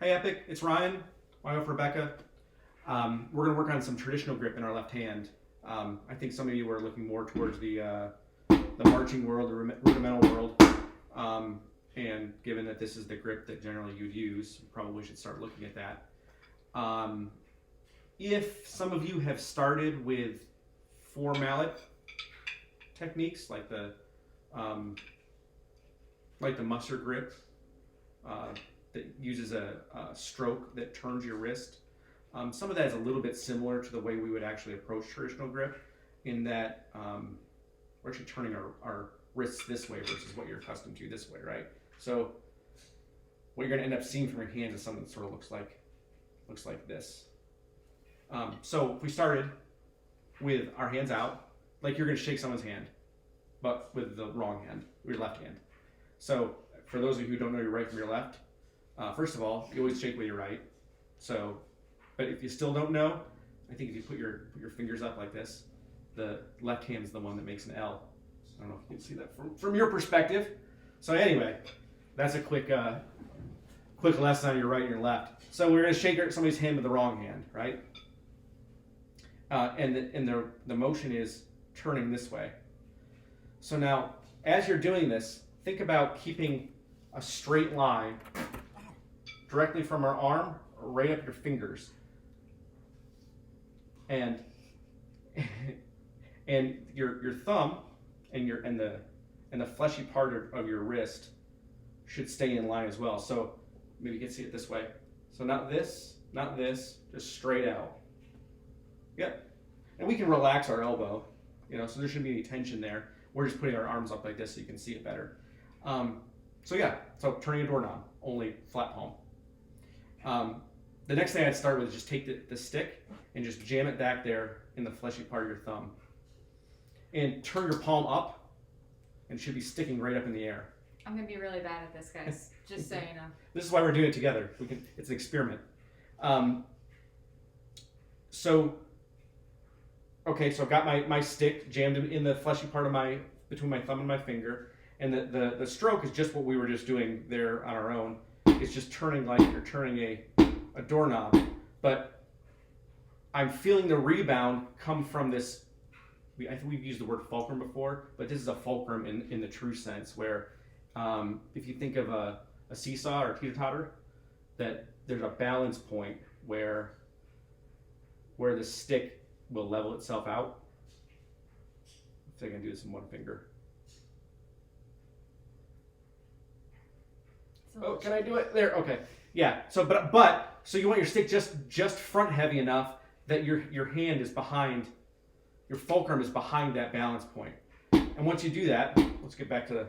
Hey Epic, it's Ryan. My wife Rebecca. We're going to work on some traditional grip in our left hand. I think some of you are looking more towards the marching world, the rudimental world. And given that this is the grip that generally you'd use, you probably should start looking at that. If some of you have started with 4 mallet techniques, like the mustard grip, that uses a stroke that turns your wrist. Some of that is a little bit similar to the way we would actually approach traditional grip, in that we're actually turning our wrists this way versus what you're accustomed to this way, right? So what you're going to end up seeing from your hands is something that sort of looks like this. So if we started with our hands out, like you're going to shake someone's hand, but with the wrong hand, your left hand. So for those of you who don't know your right from your left, first of all, you always shake with your right. So, but if you still don't know, I think if you put your fingers up like this, the left hand is the one that makes an L. I don't know if you can see that from your perspective. So anyway, that's a quick lesson on your right and your left. So we're going to shake somebody's hand with the wrong hand, right? And the motion is turning this way. So now, as you're doing this, think about keeping a straight line directly from our arm right up your fingers, and your thumb and the fleshy part of your wrist should stay in line as well. So maybe you can see it this way. So not this, just straight out. Yep. And we can relax our elbow, so there shouldn't be any tension there. We're just putting our arms up like this so you can see it better. So turning a doorknob, only flat palm. The next thing I'd start with is just take the stick and just jam it back there in the fleshy part of your thumb. And turn your palm up, and it should be sticking right up in the air. I'm going to be really bad at this, guys, just so you know. This is why we're doing it together. It's an experiment. So I've got my stick jammed in the fleshy part of between my thumb and my finger. And the stroke is just what we were just doing there on our own. It's just turning like you're turning a doorknob. But I'm feeling the rebound come from this. I think we've used the word fulcrum before, but this is a fulcrum in the true sense, where if you think of a seesaw or a teeter-totter, that there's a balance point where the stick will level itself out. I think I can do this in one finger. Oh, can I do it there? Okay, yeah. So, so you want your stick just front heavy enough that your hand is behind, your fulcrum is behind that balance point. And once you do that, let's get back to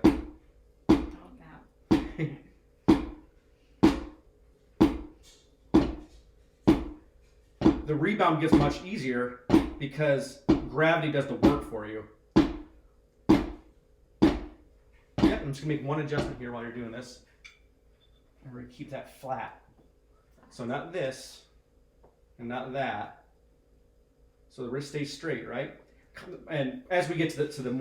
the rebound gets much easier because gravity does the work for you. Yeah, I'm just gonna make one adjustment here while you're doing this. And we're going to keep that flat. So not this, and not that. So the wrist stays straight, right? And as we get to the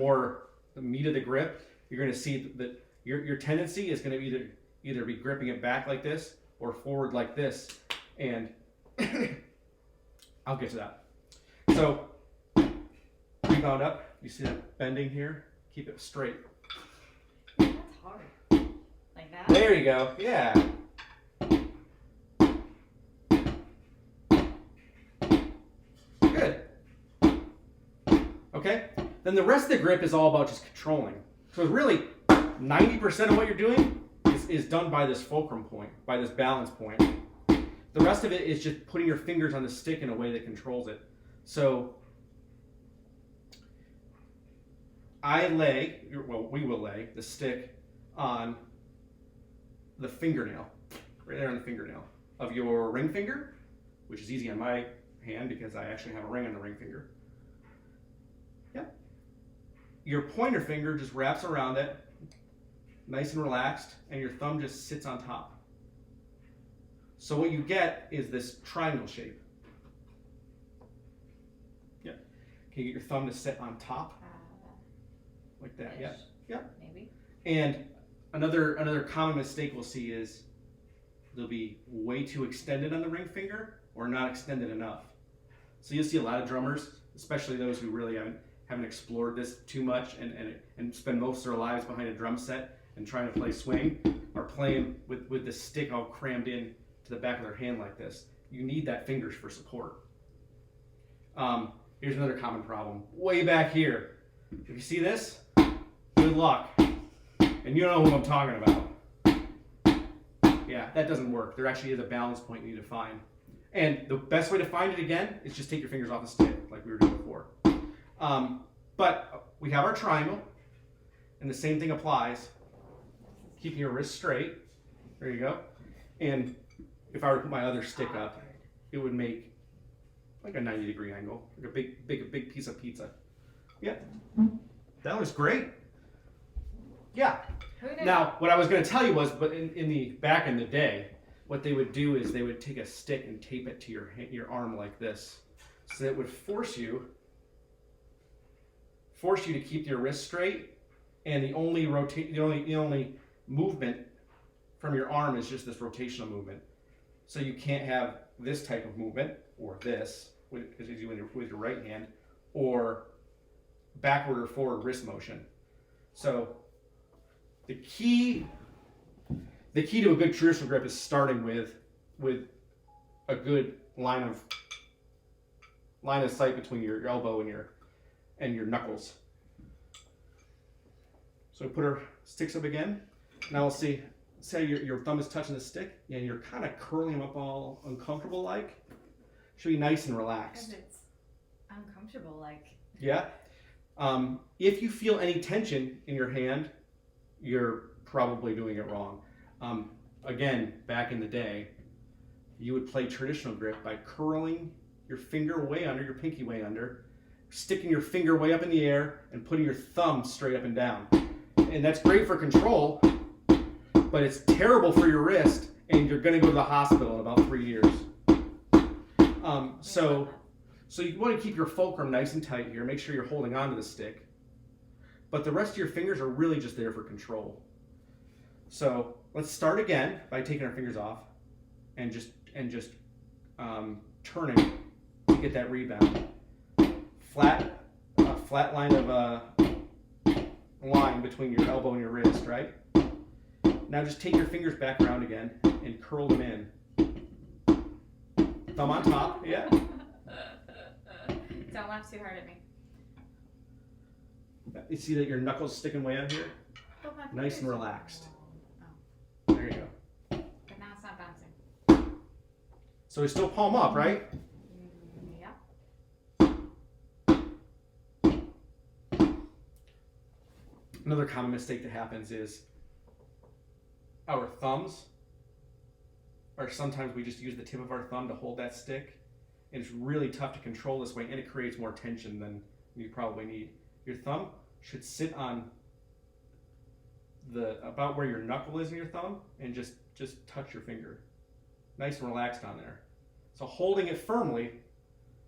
meat of the grip, you're going to see that your tendency is going to either be gripping it back like this or forward like this. And I'll get to that. So rebound up. You see that bending here? Keep it straight. That's hard. Like that? There you go. Yeah. Good. Okay. Then the rest of the grip is all about just controlling. So really, 90% of what you're doing is done by this fulcrum point, by this balance point. The rest of it is just putting your fingers on the stick in a way that controls it. So we will lay the stick on the fingernail, right there on the fingernail of your ring finger, which is easy on my hand because I actually have a ring on the ring finger. Yep. Your pointer finger just wraps around it, nice and relaxed, and your thumb just sits on top. So what you get is this triangle shape. Yeah. Can you get your thumb to sit on top? Like that, yeah. Maybe. And another common mistake we'll see is they'll be way too extended on the ring finger or not extended enough. So you'll see a lot of drummers, especially those who really haven't explored this too much and spend most of their lives behind a drum set and trying to play swing, are playing with the stick all crammed in to the back of their hand like this. You need that fingers for support. Here's another common problem. Way back here. If you see this, good luck. And you don't know who I'm talking about. Yeah, that doesn't work. There actually is a balance point you need to find. And the best way to find it again is just take your fingers off the stick, like we were doing before. But we have our triangle, and the same thing applies. Keeping your wrist straight. There you go. And if I were to put my other stick up, it would make like a 90-degree angle, like a big piece of pizza. Yeah, that looks great. Yeah. Now, what I was going to tell you was, but back in the day, what they would do is they would take a stick and tape it to your arm like this, so that it would force you to keep your wrist straight, and the only movement from your arm is just this rotational movement. So you can't have this type of movement, or this, as you do with your right hand, or backward or forward wrist motion. So the key to a good traditional grip is starting with a good line of sight between your elbow and your knuckles. So we put our sticks up again. Now we'll see. Say your thumb is touching the stick, and you're kind of curling them up all uncomfortable like. Should be nice and relaxed. Because it's uncomfortable like. Yeah. If you feel any tension in your hand, you're probably doing it wrong. Again, back in the day, you would play traditional grip by curling your finger way under, your pinky way under, sticking your finger way up in the air, and putting your thumb straight up and down. And that's great for control, but it's terrible for your wrist, and you're going to go to the hospital in about 3 years. So you want to keep your fulcrum nice and tight here. Make sure you're holding onto the stick. But the rest of your fingers are really just there for control. So let's start again by taking our fingers off and just turning to get that rebound. Flat line of line between your elbow and your wrist, right? Now just take your fingers back around again and curl them in. Thumb on top, yeah. Don't laugh too hard at me. You see that your knuckles sticking way out here? Nice and relaxed. Oh. There you go. But now it's not bouncing. So we still palm up, right? Yeah. Another common mistake that happens is our thumbs, or sometimes we just use the tip of our thumb to hold that stick, and it's really tough to control this way, and it creates more tension than you probably need. Your thumb should sit on about where your knuckle is in your thumb, and just touch your finger. Nice and relaxed on there. So holding it firmly,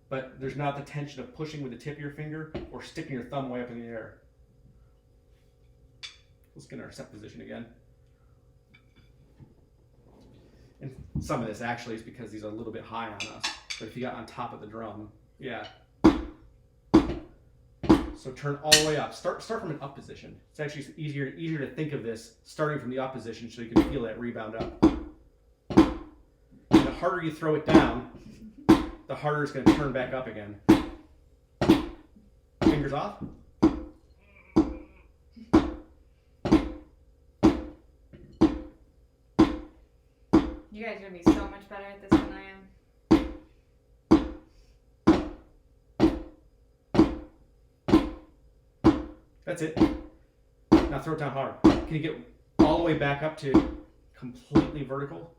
but there's not the tension of pushing with the tip of your finger or sticking your thumb way up in the air. Let's get in our set position again. And some of this actually is because these are a little bit high on us. But if you got on top of the drum, yeah. So turn all the way up. Start from an up position. It's actually easier to think of this starting from the up position so you can feel that rebound up. And the harder you throw it down, the harder it's going to turn back up again. Fingers off. You guys are going to be so much better at this than I am. That's it. Now throw it down hard. Can you get all the way back up to completely vertical?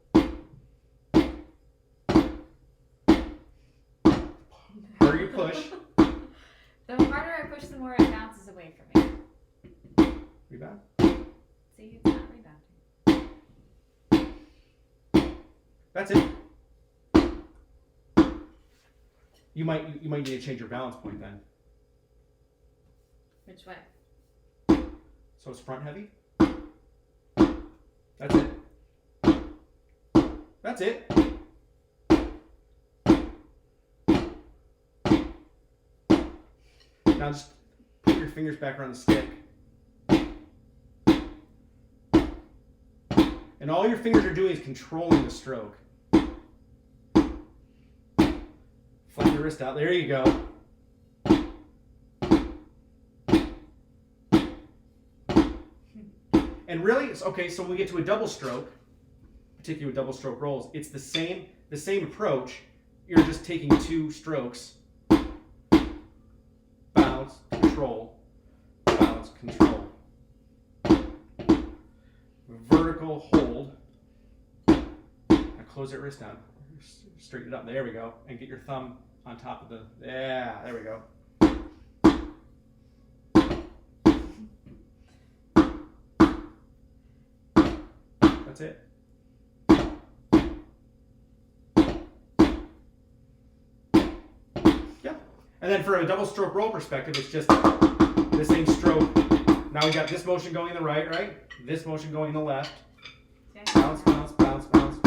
Harder you push. The harder I push, the more it bounces away from me. Rebound. See, it's not rebounding. That's it. You might need to change your balance point then. Which way? So it's front heavy. That's it. That's it. Now just put your fingers back around the stick. And all your fingers are doing is controlling the stroke. Flat your wrist out. There you go. And really, okay, so when we get to a double stroke, particularly with double stroke rolls, it's the same approach. You're just taking 2 strokes. Bounce, control, bounce, control. Vertical hold. Now close that wrist down. Straighten it up. There we go. And get your thumb on top of the. Yeah, there we go. That's it. Yeah. And then for a double stroke roll perspective, it's just the same stroke. Now we got this motion going in the right? This motion going in the left. Bounce, bounce, bounce, bounce.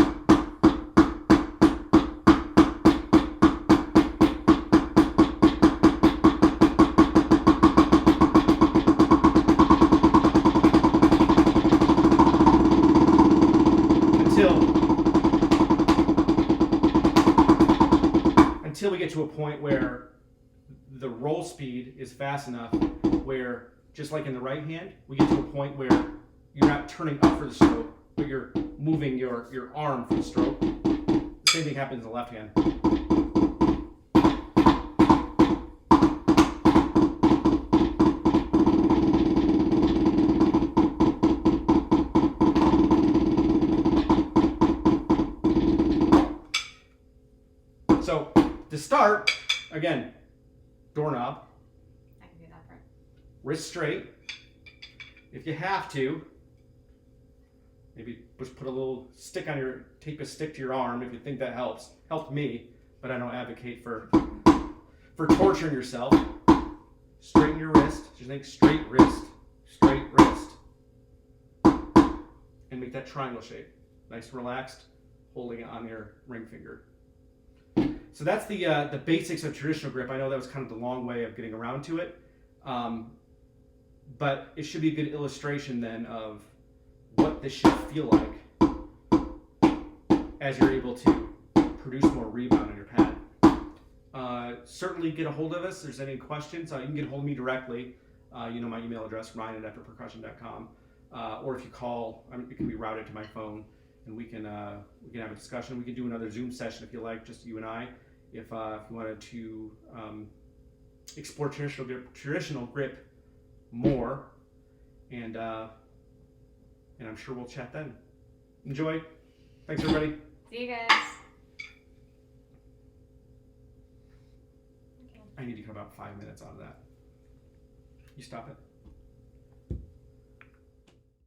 Until we get to a point where the roll speed is fast enough where, just like in the right hand, we get to a point where you're not turning up for the stroke, but you're moving your arm for the stroke. The same thing happens in the left hand. So to start, again, doorknob. I can do that part. Wrist straight. If you have to, maybe just put a little stick on your, tape a stick to your arm if you think that helps. Helped me, but I don't advocate for torturing yourself. Straighten your wrist. Just think straight wrist, and make that triangle shape. Nice, relaxed, holding it on your ring finger. So that's the basics of traditional grip. I know that was kind of the long way of getting around to it, but it should be a good illustration then of what this should feel like as you're able to produce more rebound on your pad. Certainly get a hold of us. If there's any questions, you can get a hold of me directly. You know my email address, ryan@percussion.com. Or if you call, it can be routed to my phone, and we can have a discussion. We can do another Zoom session if you like, just you and I. If you wanted to explore traditional grip more, and I'm sure we'll chat then. Enjoy. Thanks, everybody. See you guys. I need to cut about 5 minutes out of that. You stop it.